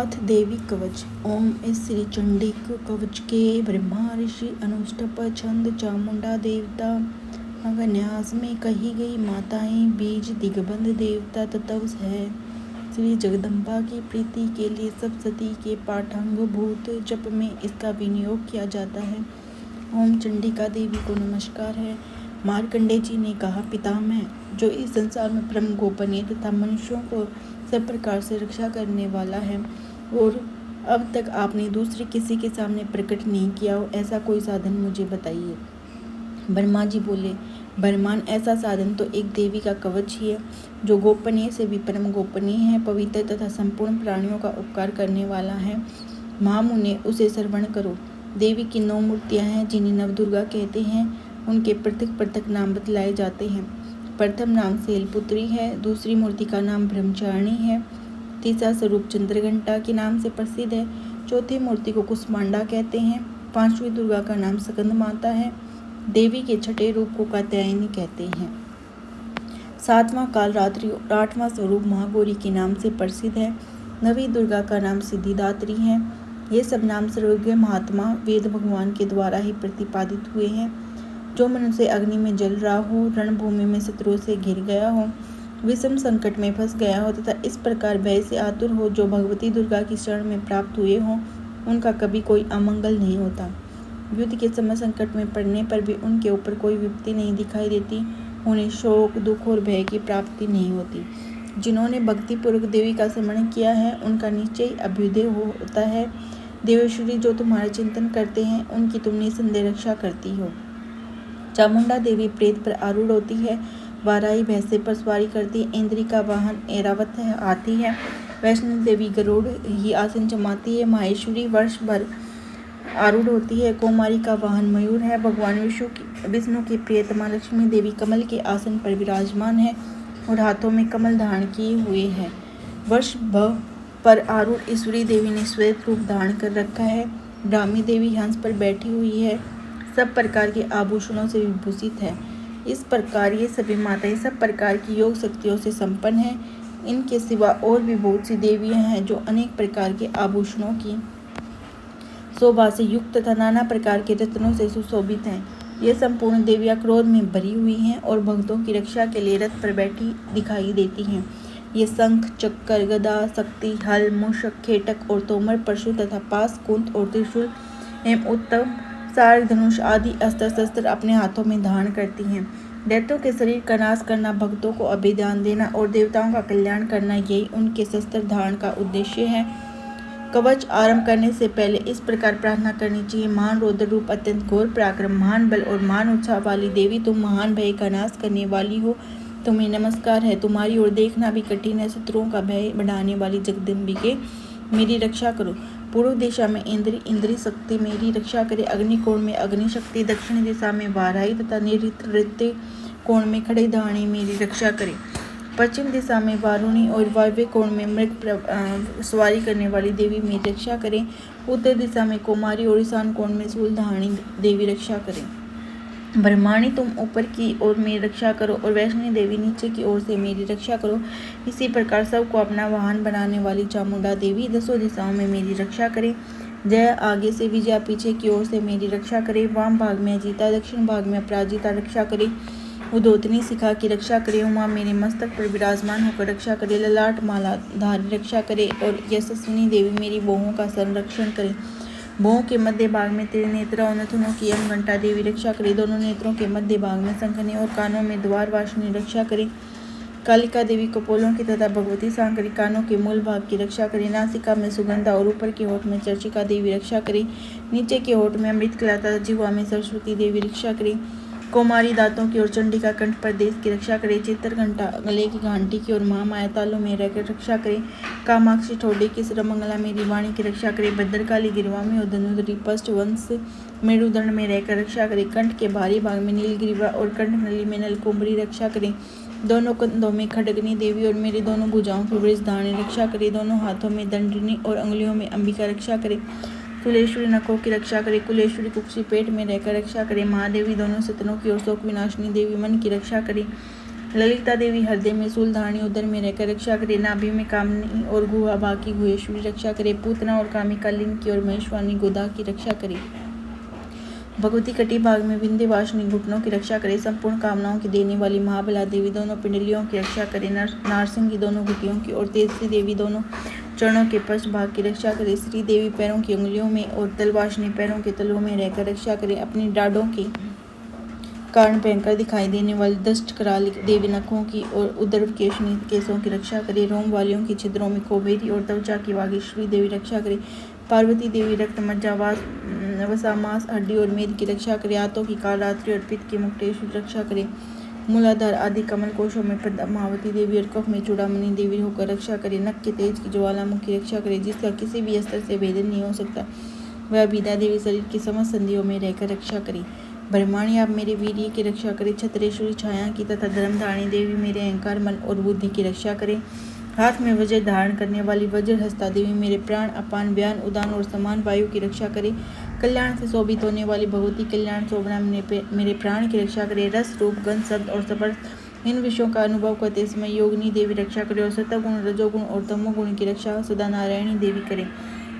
अथ देवी कवच। ओम इस श्री चंडी कवच के ब्रह्मा ऋषि अनुष्टप छंद चामुंडा देवता न्यास में कही गई माताएं बीज दिग्बंध देवता तत्व है। श्री जगदम्बा की प्रीति के लिए सप्तशती के पाठांगभूत जप में इसका विनियोग किया जाता है। ओम चंडिका देवी को नमस्कार है। मार्कंडेय जी ने कहा, पितामह, जो इस संसार में परम गोपनीय तथा मनुष्यों को सब प्रकार से रक्षा करने वाला है और अब तक आपने दूसरे किसी के सामने प्रकट नहीं किया हो, ऐसा कोई साधन मुझे बताइए। ब्रह्मा जी बोले, ब्रह्मांड, ऐसा साधन तो एक देवी का कवच ही है, जो गोपनीय से भी परम गोपनीय है, पवित्र तथा संपूर्ण प्राणियों का उपकार करने वाला है। महामुने, उसे श्रवण करो। देवी की 9 मूर्तियां हैं, जिन्हें नवदुर्गा कहते हैं। उनके पृथक पृथक नाम बतलाए जाते हैं। प्रथम नाम शैलपुत्री है, दूसरी मूर्ति का नाम ब्रह्मचारिणी है, तीसरा स्वरूप चंद्रघंटा के नाम से प्रसिद्ध है, चौथी मूर्ति को कुष्मांडा कहते हैं, पांचवी दुर्गा का नाम स्कंद माता है, देवी के छठे रूप को कात्यायनी कहते हैं, सातवां कालरात्रि और आठवां स्वरूप महागौरी के नाम से प्रसिद्ध है, नवी दुर्गा का नाम सिद्धिदात्री है। ये सब नाम सर्वज्ञ महात्मा वेद भगवान के द्वारा ही प्रतिपादित हुए हैं। जो मनुष्य अग्नि में जल रहा हो, रणभूमि में शत्रुओं से घिर गया हो, विषम संकट में फंस गया हो तथा इस प्रकार भय से आतुर हो, जो भगवती दुर्गा की शरण में प्राप्त हुए हों, उनका कभी कोई अमंगल नहीं होता। युद्ध के समय संकट में पड़ने पर भी उनके ऊपर कोई विपत्ति नहीं दिखाई देती। उन्हें शोक, दुख और भय की प्राप्ति नहीं होती। जिन्होंने भक्तिपूर्वक देवी का स्मरण किया है, उनका निश्चय अभ्युदय होता है। देवेश्वरी, जो तुम्हारा चिंतन करते हैं, उनकी तुम निसंदेह रक्षा करती हो। चामुंडा देवी प्रेत पर आरूढ़ होती है, वाराही भैंसे पर सवारी करती है, इंद्री का वाहन ऐरावत हाथी है, वैष्णो देवी गरुड़ ही आसन जमाती है, माहेश्वरी वर्ष भर आरूढ़ होती है, कौमारी का वाहन मयूर है, भगवान विष्णु की प्रियतमा लक्ष्मी देवी कमल के आसन पर विराजमान है और हाथों में कमल धारण किए हुए है। वर्ष भव पर आरूढ़ ईश्वरी देवी ने श्वेत रूप धारण कर रखा है। ब्राह्मी देवी हंस पर बैठी हुई है, सब प्रकार के आभूषणों से विभूषित है। इस प्रकार ये सभी माताएं सब प्रकार की योग शक्तियों से संपन्न हैं। इनके सिवा और भी बहुत सी देवियां हैं, जो अनेक प्रकार के आभूषणों की शोभा से युक्त तथा नाना प्रकार के रत्नों से सुशोभित हैं। ये संपूर्ण देवियां क्रोध में भरी हुई हैं और भक्तों की रक्षा के लिए रथ पर बैठी दिखाई देती हैं। ये शंख, चक्कर, गदा, शक्ति, हल, मूषक, खेटक और तोमर, परशु तथा पास, कुंत और त्रिशूल एवं उत्तम सार, धनुष आदि अस्त्र शस्त्र अपने हाथों में धारण करती हैं। दैत्यों के शरीर का नाश करना, भक्तों को अभिदान देना और देवताओं का कल्याण करना, यही उनके शस्त्र धारण का उद्देश्य है। कवच आरंभ करने से पहले इस प्रकार प्रार्थना करनी चाहिए, महान रौद्र रूप, अत्यंत घोर पराक्रम, महान बल और महान उत्साह वाली देवी, तुम महान भय का नाश करने वाली हो, तुम्हें नमस्कार है। तुम्हारी ओर देखना भी कठिन है। शत्रुओं का भय बढ़ाने वाली जगदम्बिके, मेरी रक्षा करो। पूर्व दिशा में इंद्री शक्ति मेरी रक्षा करे। अग्निकोण में अग्नि शक्ति, दक्षिण दिशा में वाराही तथा नैऋत्य कोण में खड़गधारिणी मेरी रक्षा करे। पश्चिम दिशा में वारुणी और वायव्य कोण में मृग सवारी करने वाली देवी मेरी रक्षा करें। उत्तर दिशा में कुमारी और ईशान कोण में शूलधारिणी देवी रक्षा करें। ब्रह्माणी, तुम ऊपर की ओर मेरी रक्षा करो और वैष्णवी देवी नीचे की ओर से मेरी रक्षा करो। इसी प्रकार सबको अपना वाहन बनाने वाली चामुंडा देवी दसों दिशाओं में मेरी रक्षा करे। जय आगे से विजया, पीछे की ओर से मेरी रक्षा करे। वाम भाग में अजीता, दक्षिण भाग में अपराजिता रक्षा करे। उद्योतनी शिखा की रक्षा करे। उमा मेरे मस्तक पर विराजमान होकर रक्षा करे। ललाट माला धारी रक्षा करे और यशस्विनी देवी मेरी बाहों का संरक्षण करे। भौं के मध्य भाग में त्रिनेत्रा और नथुनों की घंटा देवी रक्षा करे। दोनों नेत्रों के मध्य भाग में शंखनी और कानों में द्वार वासिनी रक्षा करे। कालिका देवी कपोलों की तथा भगवती सांकरी कानों के मूल भाग की रक्षा करे। नासिका में सुगंधा और ऊपर के होठ में चर्चिका देवी रक्षा करे। नीचे के होठ में अमृतकला तथा जिह्वा में सरस्वती देवी रक्षा करे। कौमारी दांतों की ओर चंडिका कंठ प्रदेश की रक्षा करे। चित्र घंटा गले की घंटी की ओर महामाया तालु में रहकर रक्षा करे। कामाक्षी ठोडे की सर्वमंगला मेरी वाणी की रक्षा करे। भद्रकाली गिरवा में और धनुधरी पष्ट वंश मेरुदंड में रहकर रक्षा करे। कंठ के बाहरी भाग में नीलगिरिवा और कंठ नली में नलकुंभरी रक्षा करे। दोनों कंधों में खड्गनी देवी और मेरी दोनों भुजाओं की वृषधारिणी रक्षा करे। दोनों हाथों में दंडिनी और अंगुलियों में अंबिका रक्षा करे। कुलेश्वरी नखों की रक्षा करे। कुलेश्वरी कुक्षी पेट में रहकर रक्षा करे। महादेवी दोनों सतनों की ओर शोक विनाशिनी देवी मन की रक्षा करे। ललिता देवी हृदय में शूल धारणी उदर में रहकर रक्षा करे। नाभि में कामनी और गुहा बाकी गुहेश्वरी रक्षा करे। पूतना और कामिका लिंग की और महेश्वानी गोदा की रक्षा करे। भगवती कटी भाग में विंध्यवासिनी घुटनों की रक्षा करे। संपूर्ण कामनाओं की देने वाली महाबला देवी दोनों पिंडलियों की रक्षा करे। नारसिंह की दोनों घुटियों की और तेजसी देवी दोनों चरणों के पश्च भाग की रक्षा करे। श्री देवी पैरों की उंगलियों में और तलवासिनी पैरों के तलों में रहकर रक्षा करे। अपनी डाढ़ों के कारण भयंकर दिखाई देने वाली दष्ट कराली देवी नखों की और उदर केशनी केसों की रक्षा करे। रोम वालियों की छिद्रों में कोबेरी और त्वचा की वागीश्वरी देवी रक्षा करे। पार्वती देवी रक्त मज्जा वसा मांस हड्डी और मेद की रक्षा करे। हाथों की कालरात्रि और पित्त की मुक्तेश्वरी रक्षा करे। मूलाधार आदि कमल कोशों में पद्मावती देवी और कफ में चूड़ामणि देवी होकर रक्षा करे। नख के तेज की ज्वालामुखी की रक्षा करे। जिसका किसी भी अस्त्र से भेदन नहीं हो सकता, वह बीदा देवी शरीर की समस्त संधियों में रहकर रक्षा करे। ब्रह्माणी आप मेरे वीर्य की रक्षा करे। छत्रेश्वरी छाया की तथा धर्मधारिणी देवी मेरे अहंकार मन और बुद्धि की रक्षा करे। हाथ में वज्र धारण करने वाली वज्र हस्ता देवी मेरे प्राण अपान व्यान उदान और समान वायु की रक्षा करे। कल्याण से शोभित होने वाली भगवती कल्याण शोभना मेरे प्राण की रक्षा करे। रस रूप गंध शब्द और स्पर्श इन विषयों का अनुभव करते समय योगिनी देवी रक्षा करे और सतगुण रजोगुण और तमोगुण की रक्षा सदा नारायणी देवी करे।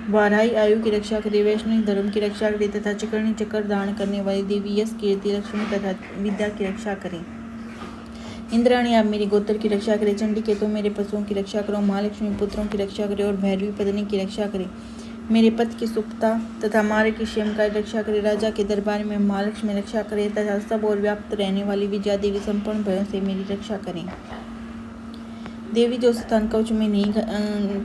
वाराही आयु की रक्षा करे। वैष्णवी धर्म की रक्षा करे तथा चक्रणी चक्र धारण करने वाली देवी यश कीर्ति लक्ष्मी तथा विद्या की रक्षा करे। इंद्राणी आप मेरी गोत्र की रक्षा करे। चंडी केतु मेरे पशुओं की रक्षा करो। महालक्ष्मी पुत्रों की रक्षा करे और भैरवी पत्नी की रक्षा करे। मेरे पति की सुप्ता तथा मार्ग की क्षेम का रक्षा करे। राजा के दरबार में महालक्ष्मी रक्षा करे तथा सब और व्याप्त रहने वाली विजया देवी संपूर्ण भयों से मेरी रक्षा करें। देवी जो स्थान कवच में नहीं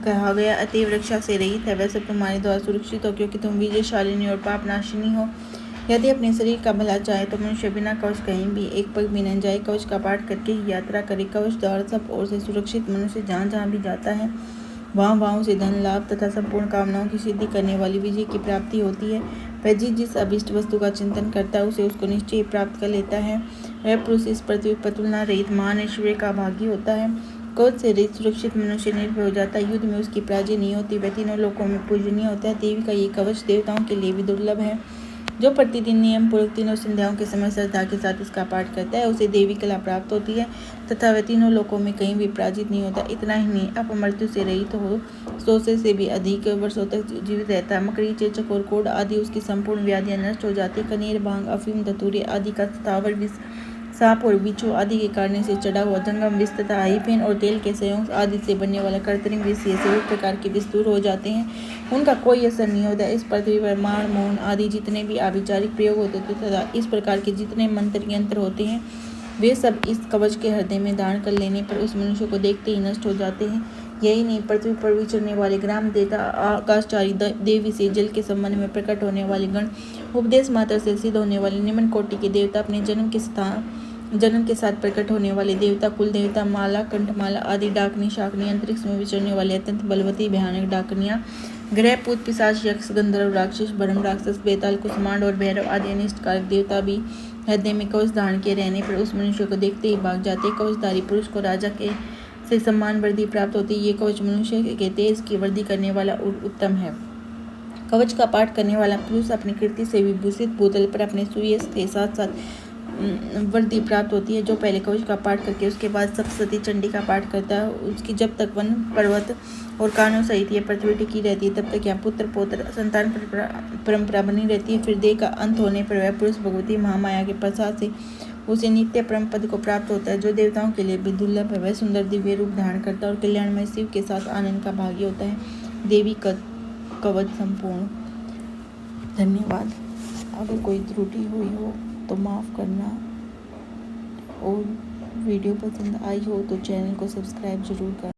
कहा गया अतएव रक्षा से रहित है, वह सब तुम्हारे द्वारा सुरक्षित हो, क्योंकि तुम विजयशालिनी और पापनाशिनी हो। यदि अपने शरीर का भला चाहे तो मनुष्य बिना कवच कहीं भी एक पग भी न जाए। कवच का पाठ करके ही यात्रा करे। कवच द्वारा सब ओर से सुरक्षित मनुष्य जहाँ जहाँ भी जाता है वहाँ से धन लाभ तथा संपूर्ण कामनाओं की सिद्धि करने वाली विजय की प्राप्ति होती है। वह जिस अभिष्ट वस्तु का चिंतन करता है उसे उसको निश्चय प्राप्त कर लेता है। वह पुरुष इस पृथ्वी पर तुलना रहित महान ऐश्वर्य का भागी होता है। कवच से रहित सुरक्षित मनुष्य निर्भय हो जाता है। युद्ध में उसकी पराजय नहीं होती। वह तीनों लोकों में पूजनीय होता है। देवी का ये कवच देवताओं के लिए भी दुर्लभ है। जो प्रतिदिन नियम पूर्वक तीनों संध्याओं के समय श्रद्धा के साथ इसका पाठ करता है उसे देवी कला प्राप्त होती है तथा वह तीनों लोकों में कहीं भी पराजित नहीं होता। इतना ही नहीं, अपमृत्यु से रहित हो 100 से भी अधिक वर्षों तक जीवित रहता है। मकड़ी चेचक और कोढ़ आदि उसकी संपूर्ण व्याधियां नष्ट हो जाती। कनेर भांग अफीम धतूरे आदि का स्थावर विष सांप और बिच्छू आदि के कारण से चढ़ा हुआ जंगम विष तथा हाइफेन और तेल के संयोग आदि से बनने वाला कृत्रिम विष से सभी प्रकार के विष दूर हो जाते हैं। उनका कोई असर नहीं होता। इस पृथ्वी पर माण मोहन आदि जितने भी आभिचारिक प्रयोग होते थे तथा इस प्रकार के जितने मंत्र यंत्र होते हैं वे सब इस कवच के हृदय में धारण कर लेने पर उस मनुष्य को देखते ही नष्ट हो जाते हैं। यही नहीं, पृथ्वी पर विचरने वाले ग्राम देवता आकाशचारी देवी से जल के संबंध में प्रकट होने वाले गण, उपदेश मात्र से सिद्ध होने वाले निम्न कोटि के देवता, अपने जन्म के साथ प्रकट होने वाले देवता, कुल देवता, माला कंठमाला आदि डाकनी शाकनी, अंतरिक्ष में विचरने वाले अत्यंत बलवती भयानक डाकनियाँ, ग्रह पूत पिशाच यक्ष गंधर्व राक्षस ब्रह्म राक्षस बेताल कुष्मांड और भैरव आदि अनिष्ट कारक देवता भी हृदय में कवच धारण किए रहने पर उस मनुष्य को देखते ही भाग जाते। कवचधारी पुरुष को राजा के से सम्मान वृद्धि प्राप्त होती है। ये कवच मनुष्य के तेज की वृद्धि करने वाला उत्तम है। कवच का पाठ करने वाला पुरुष अपनी कीर्ति से विभूषित भूतल पर अपने सुयश के साथ साथ वृद्धि प्राप्त होती है। जो पहले कवच का पाठ करके उसके बाद सप्तशती चंडी का पाठ करता है उसकी जब तक वन पर्वत और कानों सहित यह पृथ्वी टिकी रहती है तब तक यहाँ पुत्र पौत्र संतान परंपरा बनी रहती है। फिर देह का अंत होने पर वह पुरुष भगवती महामाया के प्रसाद से उसे नित्य परम पद को प्राप्त होता है, जो देवताओं के लिए भी दुर्लभ है। वह सुंदर दिव्य रूप धारण करता है और कल्याणमय शिव के साथ आनंद का भागी होता है। देवी का कवच संपूर्ण। धन्यवाद। अगर कोई त्रुटि हुई हो तो माफ़ करना और वीडियो पसंद आई हो तो चैनल को सब्सक्राइब जरूर करना।